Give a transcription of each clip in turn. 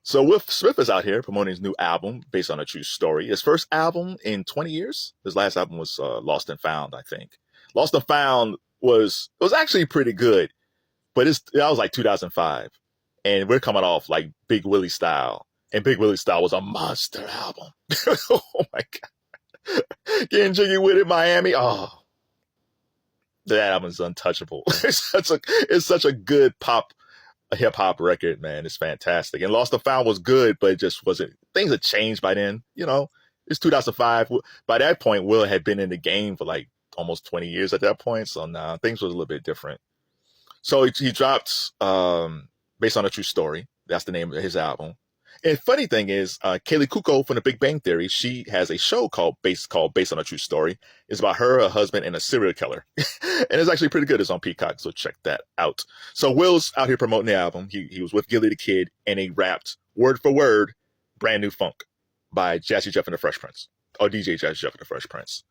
So Will Smith is out here promoting his new album based on a true story. His first album in 20 years. His last album was Lost and Found, I think. Lost and Found was actually pretty good, but that was like 2005, and we're coming off like Big Willie style, and Big Willie style was a monster album. Oh my god, getting jiggy with it, Miami. Oh, that album's untouchable. It's such a good pop a hip hop record, man. It's fantastic. And Lost and Found was good, but it just wasn't. Things had changed by then. It's 2005. By that point, Will had been in the game for like almost 20 years at that point. So nah, things was a little bit different. So he dropped based on a true story. That's the name of his album. And funny thing is, Kaylee Kuko from The Big Bang Theory, she has a show called Based on a True Story. It's about her, a husband, and a serial killer. And it's actually pretty good. It's on Peacock, so check that out. So Will's out here promoting the album. He was with Gillie Da Kid, and he rapped word for word Brand New Funk by Jazzy Jeff and the Fresh Prince, or DJ Jazzy Jeff and the Fresh Prince.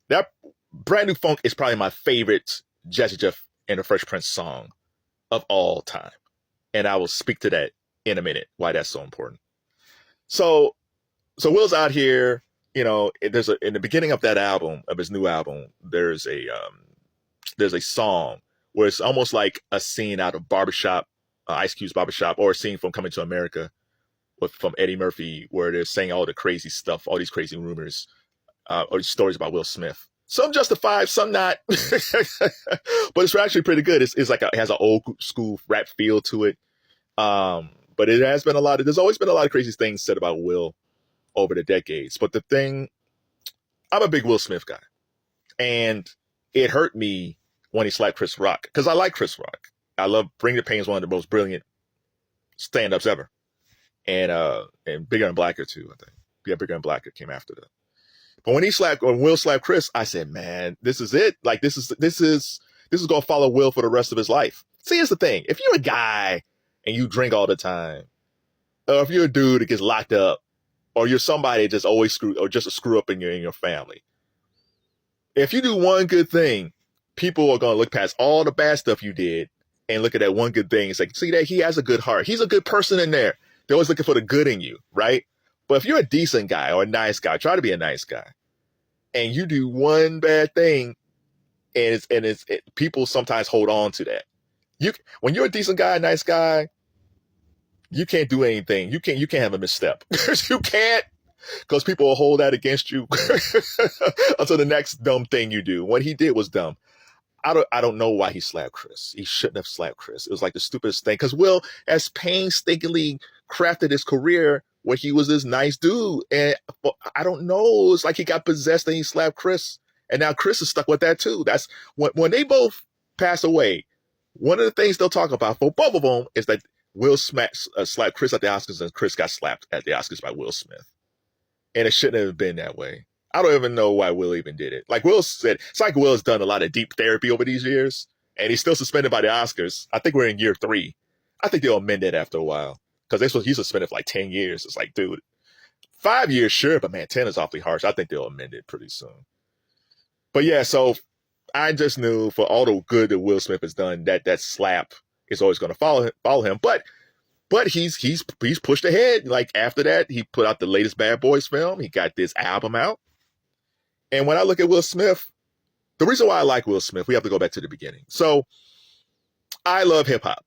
That Brand New Funk is probably my favorite Jazzy Jeff and the Fresh Prince song of all time. And I will speak to that in a minute, why that's so important. So Will's out here, in the beginning of that album, of his new album, there's a song where it's almost like a scene out of Barbershop, Ice Cube's Barbershop, or a scene from Coming to America from Eddie Murphy, where they're saying all the crazy stuff, all these crazy rumors, or stories about Will Smith. Some justified, some not, but it's actually pretty good. It's like it has an old school rap feel to it. But it has been there's always been a lot of crazy things said about Will over the decades. But I'm a big Will Smith guy. And it hurt me when he slapped Chris Rock, because I like Chris Rock. I love Bring the Pain is one of the most brilliant stand-ups ever. And Bigger and Blacker too, I think. Yeah, Bigger and Blacker came after that. But when Will slapped Chris, I said, man, this is it. Like this is gonna follow Will for the rest of his life. See, here's the thing. If you're a guy and you drink all the time, or if you're a dude that gets locked up, or you're somebody that just always just a screw up in your family, if you do one good thing, people are going to look past all the bad stuff you did and look at that one good thing. It's like, see that he has a good heart. He's a good person in there. They're always looking for the good in you, right? But if you're a decent guy or a nice guy, try to be a nice guy, and you do one bad thing, and people sometimes hold on to that. When you're a decent guy, a nice guy, you can't do anything. You can't have a misstep. You can't, because people will hold that against you until the next dumb thing you do. What he did was dumb. I don't know why he slapped Chris. He shouldn't have slapped Chris. It was like the stupidest thing. Because Will has painstakingly crafted his career where he was this nice dude. And I don't know. It's like he got possessed and he slapped Chris. And now Chris is stuck with that too. That's when they both pass away. One of the things they'll talk about for both of them is that Will slapped Chris at the Oscars, and Chris got slapped at the Oscars by Will Smith. And it shouldn't have been that way. I don't even know why Will even did it. Like Will said, it's like Will has done a lot of deep therapy over these years, and he's still suspended by the Oscars. I think we're in year 3. I think they'll amend it after a while, because he's suspended for like 10 years. It's like, dude, 5 years, sure, but man, 10 is awfully harsh. I think they'll amend it pretty soon. But yeah, so I just knew for all the good that Will Smith has done, that slap is always going to follow him. But he's pushed ahead. Like after that, he put out the latest Bad Boys film. He got this album out. And when I look at Will Smith, the reason why I like Will Smith, we have to go back to the beginning. So I love hip hop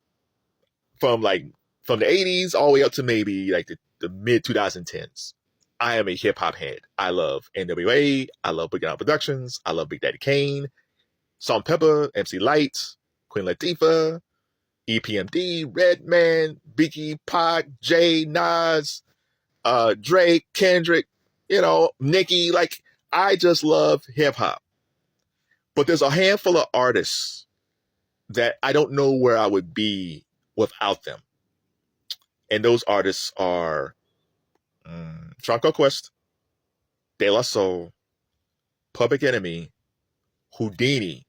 from the 80s all the way up to maybe like the mid 2010s. I am a hip hop head. I love NWA. I love Big Down Productions. I love Big Daddy Kane, Salt and Pepper, MC Lyte, Queen Latifah, EPMD, Redman, Biggie, Pac, Jay, Nas, Drake, Kendrick, Nicki. Like, I just love hip hop. But there's a handful of artists that I don't know where I would be without them. And those artists are Tribe Called Quest, De La Soul, Public Enemy, Houdini,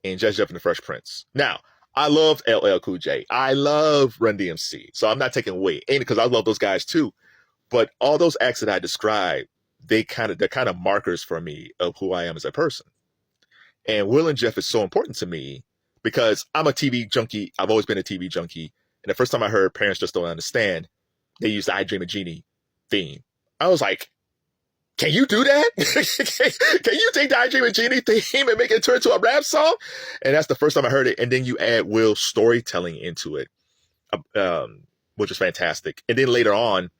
and Jazzy Jeff and the Fresh Prince. Now, I love LL Cool J. I love Run DMC. So I'm not taking away, because I love those guys too. But all those acts that I described, they're kind of markers for me of who I am as a person. And Will and Jeff is so important to me because I'm a TV junkie. I've always been a TV junkie. And the first time I heard Parents Just Don't Understand, they used the I Dream of Jeannie theme. I was like, can you do that? Can you take the I Dream of Jeannie theme and make it turn into a rap song? And that's the first time I heard it. And then you add Will's storytelling into it, which was fantastic. And then later on,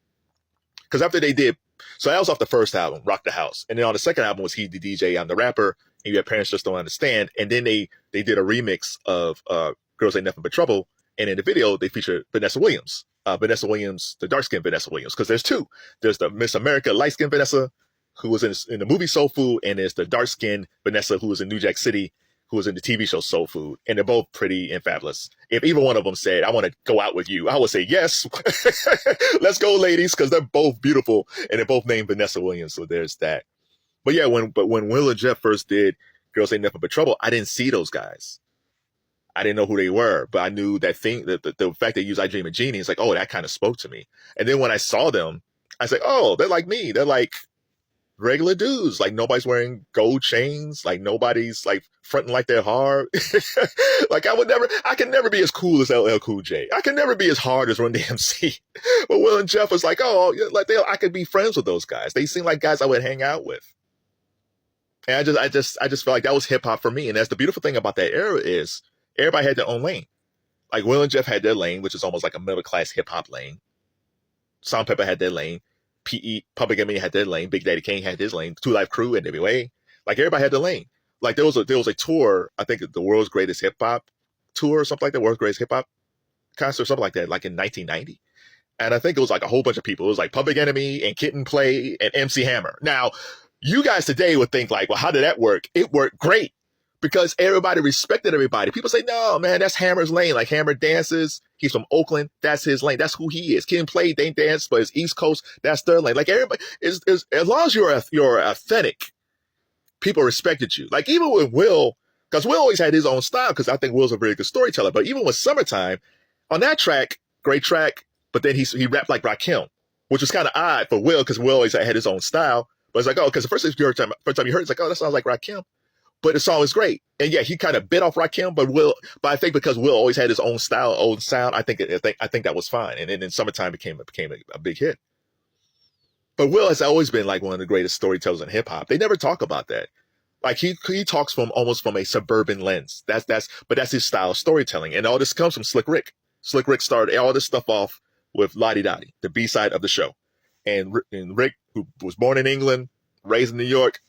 because after they did, so that was off the first album, Rock the House. And then on the second album was He the DJ, I'm the Rapper, and you had Parents Just Don't Understand. And then they did a remix of Girls Ain't Nothing But Trouble. And in the video, they featured Vanessa Williams. Vanessa Williams, the dark-skinned Vanessa Williams, because there's two. There's the Miss America light-skinned Vanessa, who was in the movie Soul Food, and there's the dark-skinned Vanessa, who was in New Jack City, who was in the TV show Soul Food. And they're both pretty and fabulous. If either one of them said, I want to go out with you, I would say, yes, let's go, ladies, because they're both beautiful, and they're both named Vanessa Williams, so there's that. But yeah, when Will and Jeff first did Girls Ain't Nothing But Trouble, I didn't see those guys. I didn't know who they were, but I knew that thing, that the fact they used I Dream of Jeannie, it's like, oh, that kind of spoke to me. And then when I saw them, I was like, oh, they're like me. They're like regular dudes. Like nobody's wearing gold chains. Like nobody's like fronting like they're hard. Like I can never be as cool as LL Cool J. I can never be as hard as Run DMC. But Will and Jeff was like, oh, like I could be friends with those guys. They seem like guys I would hang out with. And I just felt like that was hip hop for me. And that's the beautiful thing about that era is, everybody had their own lane. Like Will and Jeff had their lane, which is almost like a middle class hip hop lane. Salt Pepper had their lane. PE, Public Enemy had their lane. Big Daddy Kane had his lane. Two Live Crew, NWA. Like everybody had their lane. Like there was a tour, I think the World's Greatest Hip Hop tour or something like that, World's Greatest Hip Hop concert, something like that, like in 1990. And I think it was like a whole bunch of people. It was like Public Enemy and Kid and Play and MC Hammer. Now, you guys today would think like, well, how did that work? It worked great. Because everybody respected everybody. People say, no, man, that's Hammer's lane. Like Hammer dances. He's from Oakland. That's his lane. That's who he is. Kid and Play, they dance, but it's East Coast. That's their lane. Like everybody is as long as you're authentic, people respected you. Like even with Will, because Will always had his own style, because I think Will's a very good storyteller. But even with Summertime, on that track, great track, but then he rapped like Rakim, which was kind of odd for Will, because Will always had his own style. But it's like, oh, because the first time you heard it, it's like, oh, that sounds like Rakim. But the song is great. And yeah, he kind of bit off Rakim, but I think because Will always had his own style, own sound, I think that was fine. And then Summertime became a big hit. But Will has always been like one of the greatest storytellers in hip hop. They never talk about that. Like he talks almost from a suburban lens. But that's his style of storytelling. And all this comes from Slick Rick. Slick Rick started all this stuff off with Lottie Dottie, the B-side of the show. And Rick, who was born in England, raised in New York,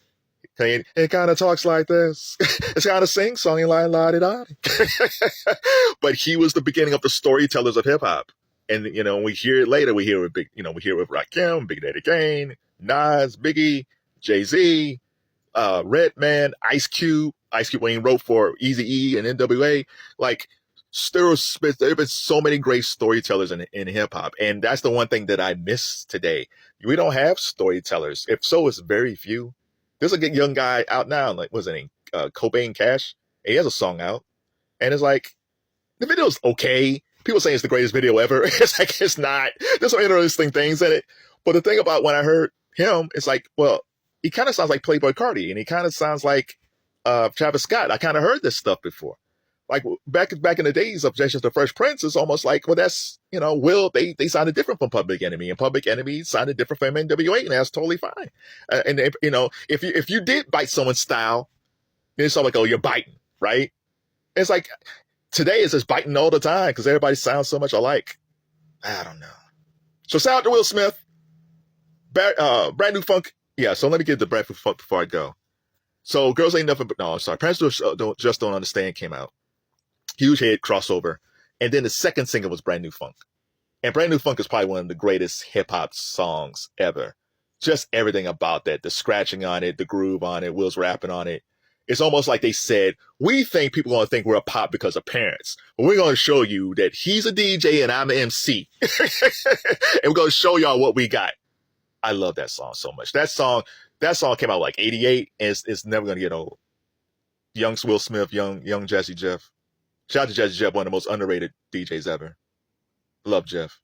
it kind of talks like this. It's kind of sing-songy like la-di-da-di. But he was the beginning of the storytellers of hip-hop. And, when we hear it later, we hear it with Rakim, Big Daddy Kane, Nas, Biggie, Jay-Z, Redman, Ice Cube when he wrote for Eazy-E and NWA. Like, there have been so many great storytellers in hip-hop. And that's the one thing that I miss today. We don't have storytellers. If so, it's very few. There's a young guy out now, like, what's his name? Cobain Cash. And he has a song out. And it's like, the video's okay. People say it's the greatest video ever. It's like, it's not. There's some interesting things in it. But the thing about when I heard him, it's like, well, he kind of sounds like Playboi Carti. And he kind of sounds like Travis Scott. I kind of heard this stuff before. Like back in the days of Just the Fresh Prince, it's almost like, well, that's, Will, they sounded different from Public Enemy, and Public Enemy sounded different from NWA, and that's totally fine. And if you did bite someone's style, then it's all like, oh, you're biting, right? It's like today it's just biting all the time because everybody sounds so much alike. I don't know. So shout out to Will Smith, brand new funk. Yeah. So let me get the brand new funk before I go. So Girls Ain't Nothing But, no, I'm sorry. Parents Just Don't Understand came out. Huge hit, crossover. And then the second single was Brand New Funk. And Brand New Funk is probably one of the greatest hip hop songs ever. Just everything about that. The scratching on it, the groove on it, Will's rapping on it. It's almost like they said, we think people are going to think we're a pop because of Parents. But we're going to show you that he's a DJ and I'm an MC. And we're going to show y'all what we got. I love that song so much. That song came out like 88, and it's never going to get old. Young Will Smith, young Jazzy Jeff. Shout out to Jazzy Jeff, one of the most underrated DJs ever. Love Jeff.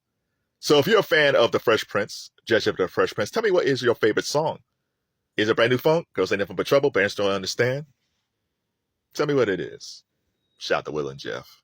So if you're a fan of The Fresh Prince, Jazzy Jeff the Fresh Prince, tell me, what is your favorite song? Is it Brand New Funk? Girls Ain't Nothing But Trouble? Parents Don't Understand? Tell me what it is. Shout out to Will and Jeff.